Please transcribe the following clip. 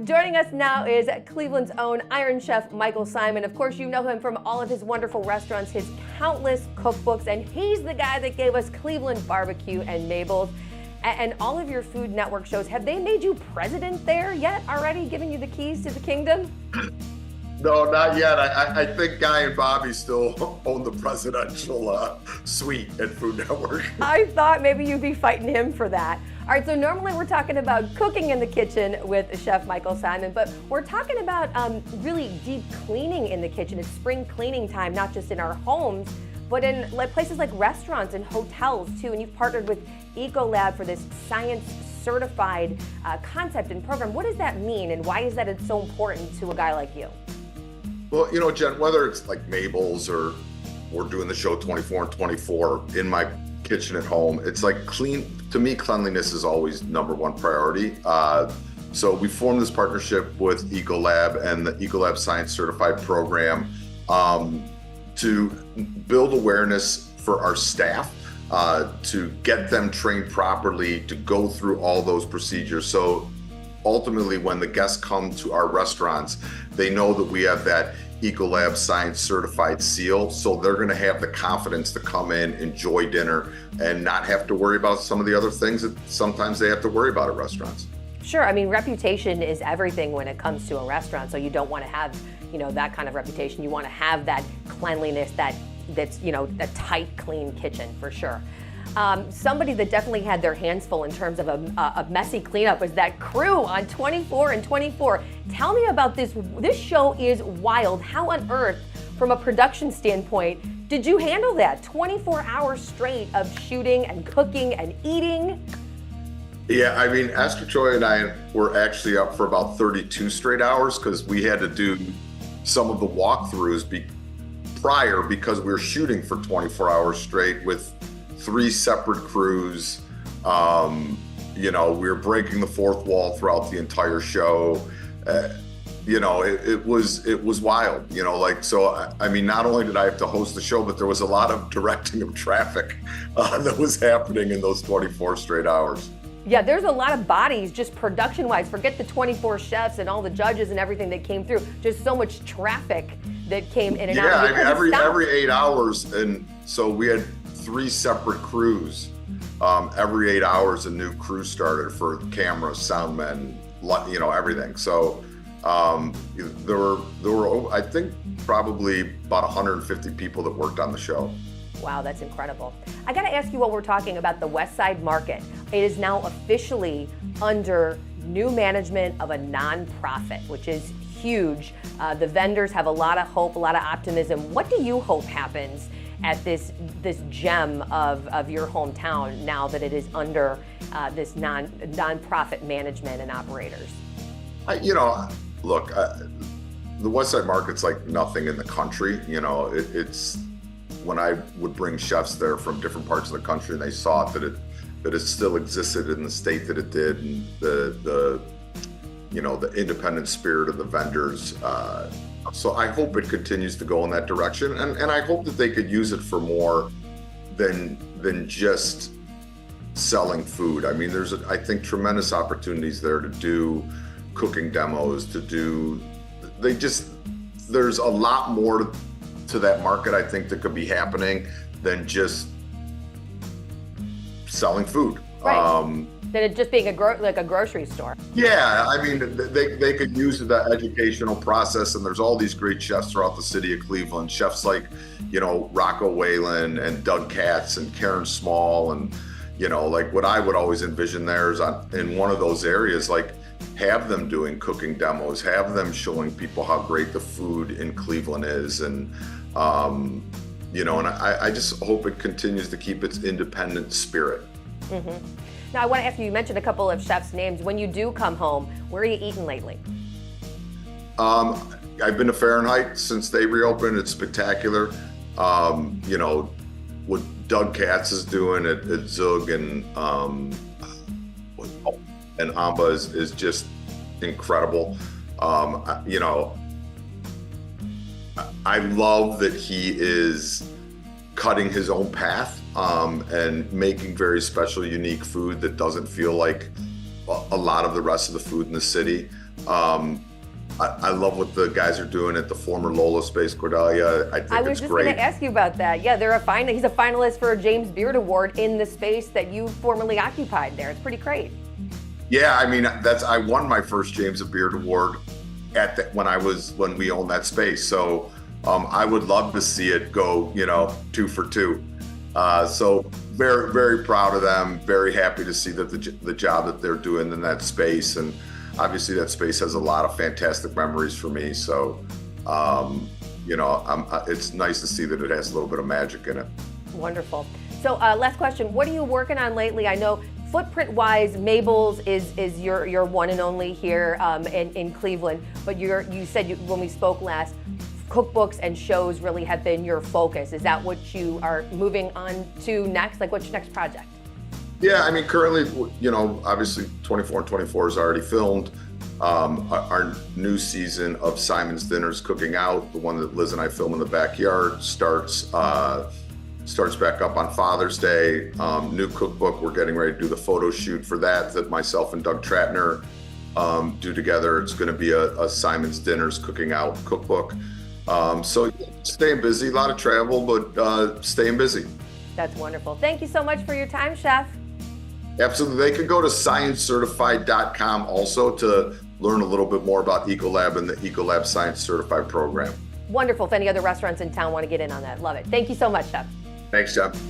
Joining us now is Cleveland's own Iron Chef Michael Symon. Of course, you know him from all of his wonderful restaurants, his countless cookbooks, and he's the guy that gave us Cleveland Barbecue and Mabel's. And all of your Food Network shows, have they made you president there yet already, giving you the keys to the kingdom? No, not yet. I think Guy and Bobby still own the presidential suite at Food Network. I thought maybe you'd be fighting him for that. All right, so normally we're talking about cooking in the kitchen with Chef Michael Symon, but we're talking about really deep cleaning in the kitchen. It's spring cleaning time, not just in our homes, but in places like restaurants and hotels too. And you've partnered with Ecolab for this science-certified concept and program. What does that mean, and why is that it's so important to a guy like you? Well, you know, Jen, whether it's like Mabel's or we're doing the show 24 and 24 in my kitchen at home, it's like to me, cleanliness is always number one priority. So we formed this partnership with Ecolab and the Ecolab Science Certified program to build awareness for our staff, to get them trained properly, to go through all those procedures. So ultimately, when the guests come to our restaurants, they know that we have that Ecolab Science Certified seal, so they're going to have the confidence to come in, enjoy dinner, and not have to worry about some of the other things that sometimes they have to worry about at restaurants. Sure, I mean, reputation is everything when it comes to a restaurant, so you don't want to have, you know, that kind of reputation. You want to have that cleanliness, that's, you know, a tight, clean kitchen for sure. Somebody that definitely had their hands full in terms of a messy cleanup was that crew on 24 and 24. Tell me about this. This show is wild. How on earth, from a production standpoint, did you handle that 24 hours straight of shooting and cooking and eating? Yeah, I mean, Esther Choi and I were actually up for about 32 straight hours because we had to do some of the walkthroughs prior because we were shooting for 24 hours straight with 3 separate crews. You know, we were breaking the fourth wall throughout the entire show. You know, it was wild, you know, like, so, I mean, not only did I have to host the show, but there was a lot of directing of traffic that was happening in those 24 straight hours. Yeah, there's a lot of bodies just production-wise. Forget the 24 chefs and all the judges and everything that came through. Just so much traffic that came in and out. Yeah, I mean, every 8 hours, and so we had 3 separate crews. Every 8 hours, a new crew started for cameras, sound men, you know, everything. So there were, I think, probably about 150 people that worked on the show. Wow, that's incredible. I got to ask you while we're talking about the West Side Market. It is now officially under new management of a nonprofit, which is huge. The vendors have a lot of hope, a lot of optimism. What do you hope happens at this gem of your hometown now that it is under this nonprofit management and operators? You know, look, the West Side Market's like nothing in the country. You know, it's when I would bring chefs there from different parts of the country, and they saw that it still existed in the state that it did, and the you know, the independent spirit of the vendors. So I hope it continues to go in that direction, and I hope that they could use it for more than just selling food. I mean, there's I think tremendous opportunities there to do cooking demos, there's a lot more to that market, I think, that could be happening than just selling food. Right. Than it just being like a grocery store. Yeah, I mean, they could use the educational process, and there's all these great chefs throughout the city of Cleveland. Chefs like, you know, Rocco Whalen and Doug Katz and Karen Small, and, you know, like what I would always envision there is in one of those areas, like, have them doing cooking demos, have them showing people how great the food in Cleveland is, and you know, and I just hope it continues to keep its independent spirit. Mm-hmm. Now, I want to ask you, you mentioned a couple of chefs' names. When you do come home, where are you eating lately? I've been to Fahrenheit since they reopened. It's spectacular. You know, what Doug Katz is doing at Zug and Amba is just incredible. You know, I love that he is cutting his own path and making very special, unique food that doesn't feel like a lot of the rest of the food in the city. I love what the guys are doing at the former Lola Space, Cordelia. I think I was it's just great. going to ask you about that. Yeah, he's a finalist for a James Beard Award in the space that you formerly occupied there. It's pretty great. Yeah, I mean, I won my first James Beard Award when we owned that space. So I would love to see it go, 2 for 2. So very, very proud of them. Very happy to see that the job that they're doing in that space, and obviously that space has a lot of fantastic memories for me. So, it's nice to see that it has a little bit of magic in it. Wonderful. So last question, what are you working on lately? I know footprint-wise, Mabel's is your one and only here in Cleveland, but you said when we spoke last, cookbooks and shows really have been your focus. Is that what you are moving on to next? Like, what's your next project? Yeah, I mean, currently, obviously 24 and 24 is already filmed. Our new season of Symon's Dinners Cooking Out, the one that Liz and I film in the backyard, starts back up on Father's Day. New cookbook, we're getting ready to do the photo shoot for that myself and Doug Tratner do together. It's going to be a Symon's Dinners Cooking Out cookbook. So staying busy, a lot of travel, but staying busy. That's wonderful. Thank you so much for your time, Chef. Absolutely. They could go to sciencecertified.com also to learn a little bit more about Ecolab and the Ecolab Science Certified program. Wonderful. If any other restaurants in town want to get in on that, love it. Thank you so much, Chef. Thanks, Jeff.